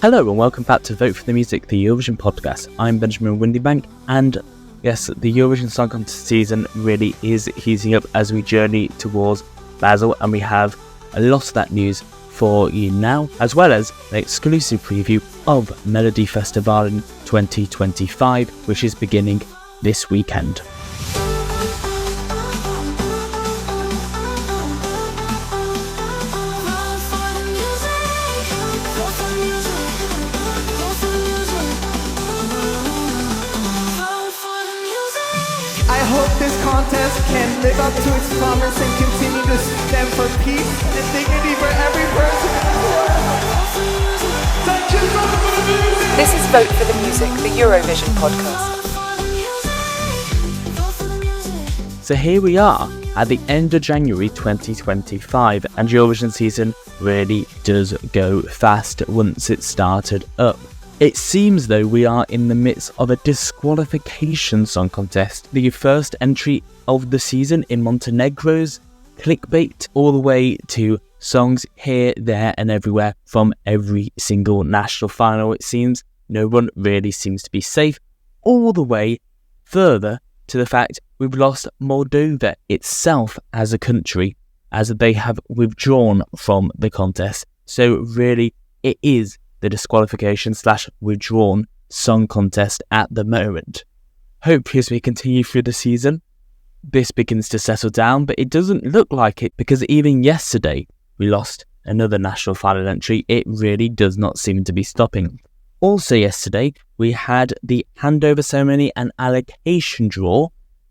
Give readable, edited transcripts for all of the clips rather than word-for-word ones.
Hello and welcome back to Vote for the Music, the Eurovision podcast. I'm Benjamin Windybank, and yes, the Eurovision Song Contest season really is heating up as we journey towards Basel, and we have a lot of that news for you now, as well as an exclusive preview of Melodifestivalen 2025, which is beginning this weekend. I hope this contest can live up to its promise and continue to stand for peace and dignity for every person in the world. This is Vote for the Music, the Eurovision podcast. So here we are at the end of January 2025, and Eurovision season really does go fast once it started up. It seems though we are in the midst of a disqualification song contest, the first entry of the season in Montenegro's clickbait, all the way to songs here, there and everywhere from every single national final. It seems no one really seems to be safe, all the way further to the fact we've lost Moldova itself as a country, as they have withdrawn from the contest. So really it is the disqualification / withdrawn song contest at the moment. Hopefully as we continue through the season, this begins to settle down, but it doesn't look like it, because even yesterday we lost another national final entry. It really does not seem to be stopping. Also yesterday we had the handover ceremony and allocation draw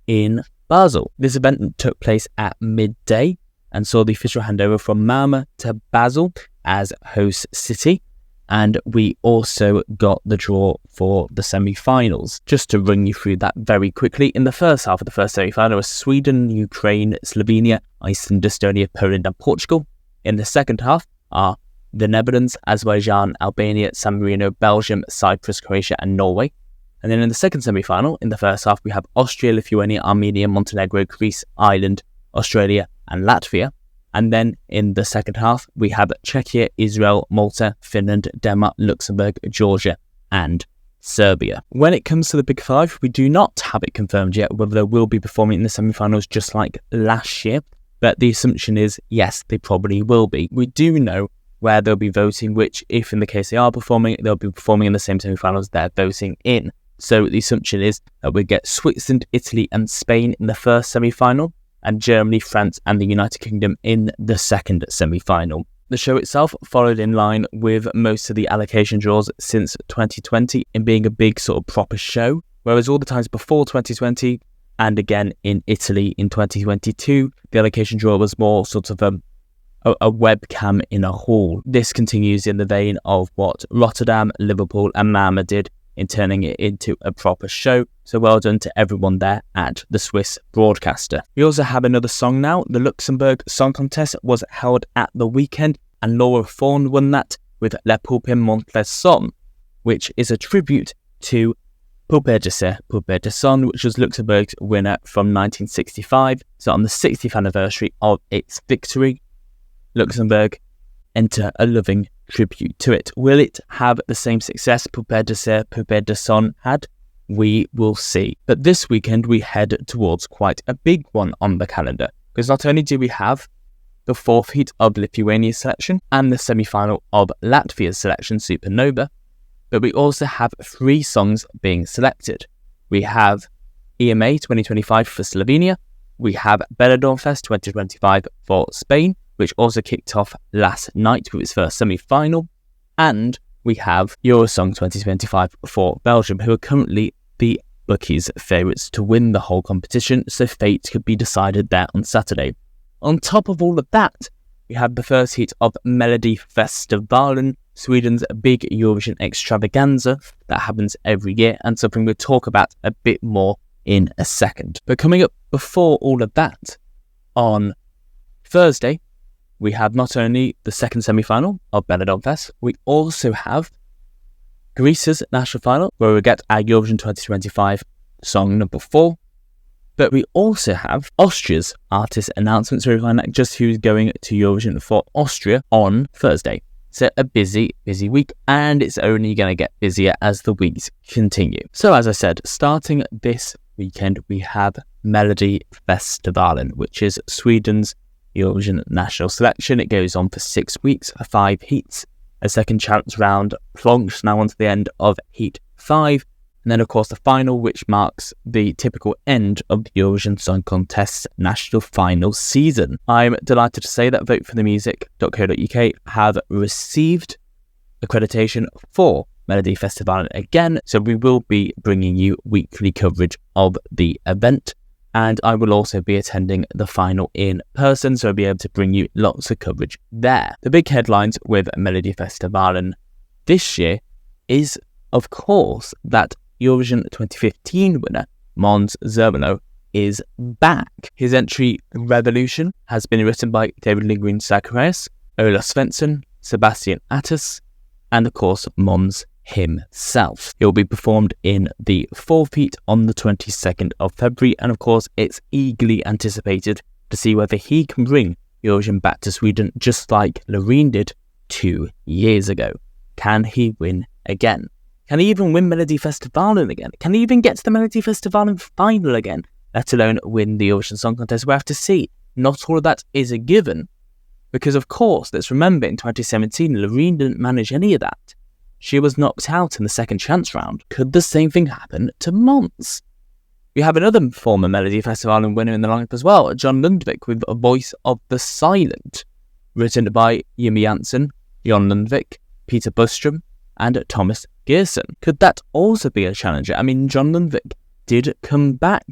in Basel. This event took place at midday and saw the official handover from Malmö to Basel as host city. And we also got the draw for the semi-finals. Just to run you through that very quickly, in the first half of the first semi-final was Sweden, Ukraine, Slovenia, Iceland, Estonia, Poland and Portugal. In the second half are the Netherlands, Azerbaijan, Albania, San Marino, Belgium, Cyprus, Croatia and Norway. And then in the second semi-final, in the first half, we have Austria, Lithuania, Armenia, Montenegro, Greece, Ireland, Australia and Latvia. And then in the second half, we have Czechia, Israel, Malta, Finland, Denmark, Luxembourg, Georgia, and Serbia. When it comes to the Big Five, we do not have it confirmed yet whether they will be performing in the semi-finals just like last year. But the assumption is, yes, they probably will be. We do know where they'll be voting, which, if in the case they are performing, they'll be performing in the same semi-finals they're voting in. So the assumption is that we get Switzerland, Italy, and Spain in the first semi-final, and Germany, France and the United Kingdom in the second semi-final. The show itself followed in line with most of the allocation draws since 2020 in being a big sort of proper show, whereas all the times before 2020 and again in Italy in 2022, the allocation draw was more sort of a webcam in a hall. This continues in the vein of what Rotterdam, Liverpool and Malmö did in turning it into a proper show. So well done to everyone there at the Swiss broadcaster. We also have another song now. The Luxembourg Song Contest was held at the weekend, and Laura Fawn won that with La Poupée monte le son, which is a tribute to Poupée de Son, which was Luxembourg's winner from 1965. So on the 60th anniversary of its victory, Luxembourg enter a loving tribute to it. Will it have the same success Poupée de Son had? We will see. But this weekend we head towards quite a big one on the calendar, because not only do we have the fourth heat of Lithuania's selection and the semi-final of Latvia's selection Supernova, but we also have 3 songs being selected. We have EMA 2025 for Slovenia, we have Benidorm Fest 2025 for Spain, which also kicked off last night with its first semi-final, and we have Eurosong 2025 for Belgium, who are currently the bookies' favourites to win the whole competition, so fate could be decided there on Saturday. On top of all of that, we have the first heat of Melodifestivalen, Sweden's big Eurovision extravaganza that happens every year, and something we'll talk about a bit more in a second. But coming up before all of that, on Thursday, we have not only the second semi-final of Benidorm Fest, we also have Greece's national final, where we get our Eurovision 2025 song number 4. But we also have Austria's artist announcements, where we find out just who's going to Eurovision for Austria on Thursday. So a busy week, and it's only going to get busier as the weeks continue. So as I said, starting this weekend, we have Melodifestivalen, which is Sweden's Eurovision national selection. It goes on for 6 weeks, 5 heats. A second chance round plonks now onto the end of Heat 5. And then, of course, the final, which marks the typical end of the Eurovision Song Contest national final season. I'm delighted to say that voteforthemusic.co.uk have received accreditation for Melodifestivalen again, so we will be bringing you weekly coverage of the event, and I will also be attending the final in person, so I'll be able to bring you lots of coverage there. The big headlines with Melodifestivalen this year is, of course, that Eurovision 2015 winner Måns Zelmerlöw is back. His entry, Revolution, has been written by David Lindgren Zacharias, Ola Svensson, Sebastian Attas, and of course Måns himself. It will be performed in the 4th heat on the 22nd of February, and of course it's eagerly anticipated to see whether he can bring Eurovision back to Sweden just like Loreen did 2 years ago. Can he win again? Can he even win Melodifestivalen again? Can he even get to the Melodifestivalen final again, let alone win the Eurovision Song Contest? We'll have to see. Not all of that is a given, because of course, let's remember in 2017, Loreen didn't manage any of that. She was knocked out in the second chance round. Could the same thing happen to Måns? We have another former Melodifestivalen winner in the lineup as well, John Lundvik with A Voice of the Silent, written by Jimmy Jansen, Jon Lundvik, Peter Bustrom, and Thomas Gerson. Could that also be a challenger? I mean, Jon Lundvik did come back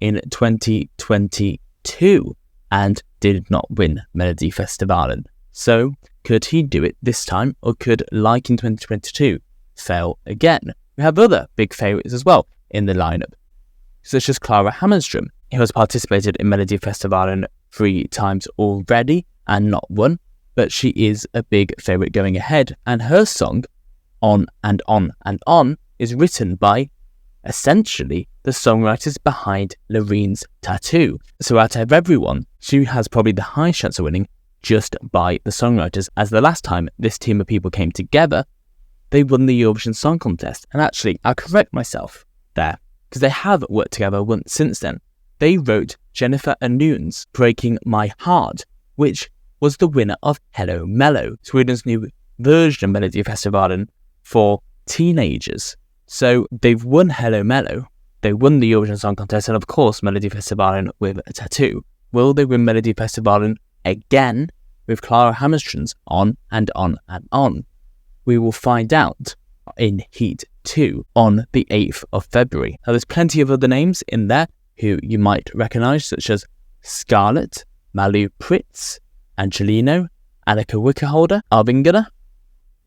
in 2022 and did not win Melodifestivalen. So, could he do it this time, or could, like in 2022, fail again? We have other big favourites as well in the lineup, such as Clara Hammarström, who has participated in Melodifestivalen 3 times already and not won, but she is a big favourite going ahead, and her song, On and On and On, is written by, essentially, the songwriters behind Loreen's Tattoo. So out of everyone, she has probably the highest chance of winning just by the songwriters, as the last time this team of people came together, they won the Eurovision Song Contest. And actually, I'll correct myself there, because they have worked together once since then. They wrote Jennifer Anune's Breaking My Heart, which was the winner of Hello Mello, Sweden's new version of Melodifestivalen for teenagers. So they've won Hello Mello, they won the Eurovision Song Contest, and of course Melodifestivalen with a Tattoo. Will they win Melodifestivalen again with Clara Hammarström's On and On and On? We will find out in Heat 2 on the 8th of February. Now there's plenty of other names in there who you might recognise, such as Scarlett, Malu Pritz, Angelino, Annika Wickerholder, Arvingana,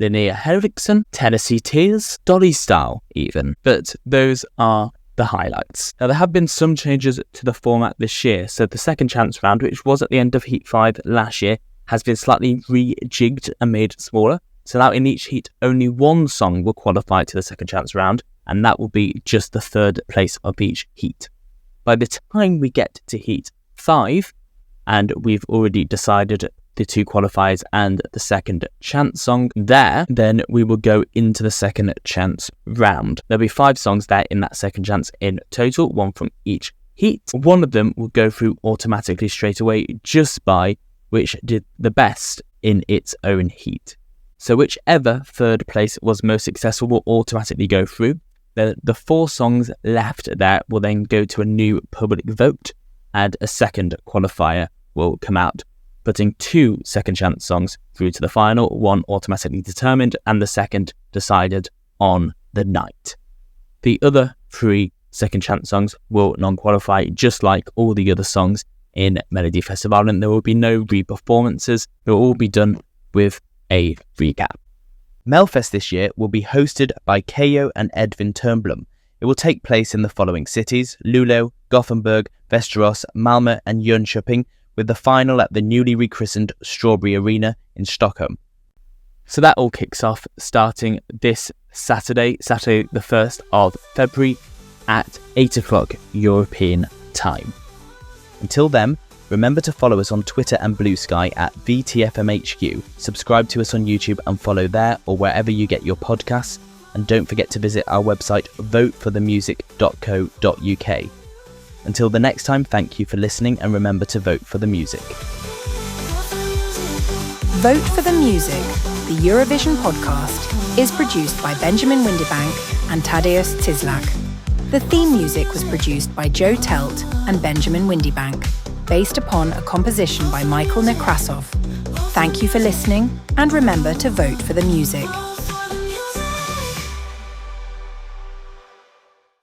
Linnea Henriksen, Tennessee Tears, Dolly Style even. But those are the highlights. Now there have been some changes to the format this year, so the second chance round, which was at the end of Heat 5 last year, has been slightly rejigged and made smaller. So now in each heat, only one song will qualify to the second chance round, and that will be just the 3rd place of each heat. By the time we get to Heat 5, and we've already decided the 2 qualifiers and the second chance song there, then we will go into the second chance round. There'll be 5 songs there in that second chance in total, 1 from each heat. One of them will go through automatically straight away just by which did the best in its own heat. So whichever 3rd place was most successful will automatically go through. The 4 songs left there will then go to a new public vote, and a second qualifier will come out, putting 2 second chance songs through to the final, 1 automatically determined and the second decided on the night. The other 3 second chance songs will non-qualify, just like all the other songs in Melodifestivalen. There will be no re-performances. They will all be done with a recap. Melfest this year will be hosted by Keyyo and Edvin Törnblom. It will take place in the following cities: Luleå, Gothenburg, Västerås, Malmö and Jönköping, with the final at the newly rechristened Strawberry Arena in Stockholm. So that all kicks off starting this Saturday the 1st of February at 8 o'clock European time. Until then, Remember to follow us on Twitter and Blue Sky at VTFMHQ. Subscribe to us on YouTube and follow there or wherever you get your podcasts. And don't forget to visit our website voteforthemusic.co.uk. Until the next time, thank you for listening and remember to vote for the music. Vote for the Music, the Eurovision podcast, is produced by Benjamin Windibank and Tadeusz Tislak. The theme music was produced by Joe Telt and Benjamin Windibank, based upon a composition by Michael Nekrasov. Thank you for listening, and remember to vote for the music.